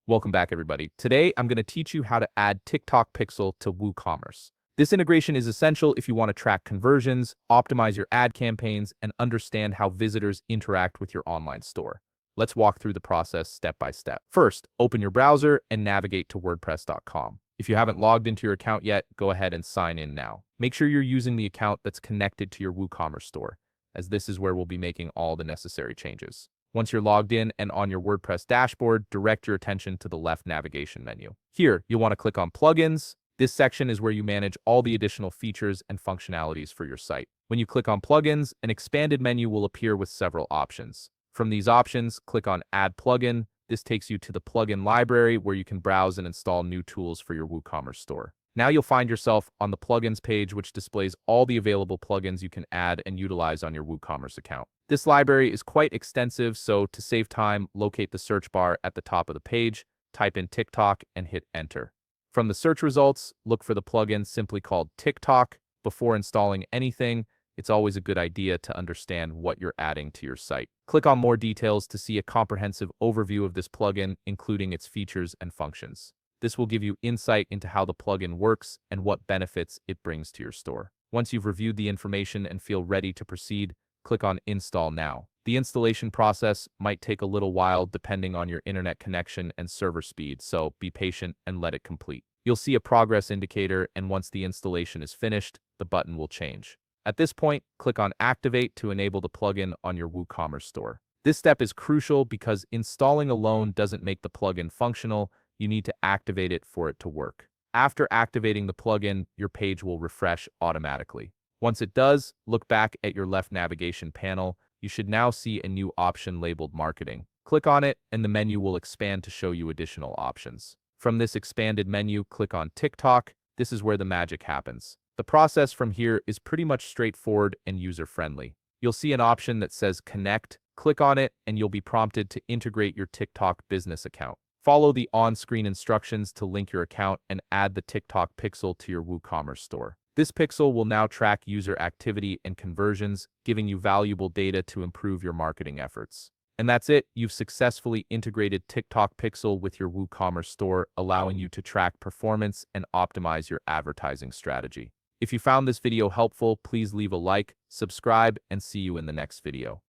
Welcome back, everybody. Today, I'm going to teach you how to add TikTok Pixel to Woocommerce. This integration is essential if you want to track conversions, optimize your ad campaigns, and understand how visitors interact with your online store. Let's walk through the process step by step. First, open your browser and navigate to WordPress.com. If you haven't logged into your account yet, go ahead and sign in now. Make sure you're using the account that's connected to your WooCommerce store, as this is where we'll be making all the necessary changes. Once you're logged in and on your WordPress dashboard, direct your attention to the left navigation menu. Here, you'll want to click on Plugins. This section is where you manage all the additional features and functionalities for your site. When you click on Plugins, an expanded menu will appear with several options. From these options, click on Add Plugin. This takes you to the plugin library where you can browse and install new tools for your WooCommerce store. Now you'll find yourself on the plugins page, which displays all the available plugins you can add and utilize on your WooCommerce account. This library is quite extensive, so to save time, locate the search bar at the top of the page, type in TikTok, and hit enter. From the search results, look for the plugin simply called TikTok. Before installing anything, it's always a good idea to understand what you're adding to your site. Click on more details to see a comprehensive overview of this plugin, including its features and functions. This will give you insight into how the plugin works and what benefits it brings to your store. Once you've reviewed the information and feel ready to proceed, click on Install Now. The installation process might take a little while depending on your internet connection and server speed, so be patient and let it complete. You'll see a progress indicator, and once the installation is finished, the button will change. At this point, click on Activate to enable the plugin on your WooCommerce store. This step is crucial because installing alone doesn't make the plugin functional. You need to activate it for it to work. After activating the plugin, your page will refresh automatically. Once it does, look back at your left navigation panel. You should now see a new option labeled Marketing. Click on it, and the menu will expand to show you additional options. From this expanded menu, click on TikTok. This is where the magic happens. The process from here is pretty much straightforward and user-friendly. You'll see an option that says Connect. Click on it, and you'll be prompted to integrate your TikTok business account. Follow the on-screen instructions to link your account and add the TikTok pixel to your WooCommerce store. This pixel will now track user activity and conversions, giving you valuable data to improve your marketing efforts. And that's it. You've successfully integrated TikTok Pixel with your WooCommerce store, allowing you to track performance and optimize your advertising strategy. If you found this video helpful, please leave a like, subscribe, and see you in the next video.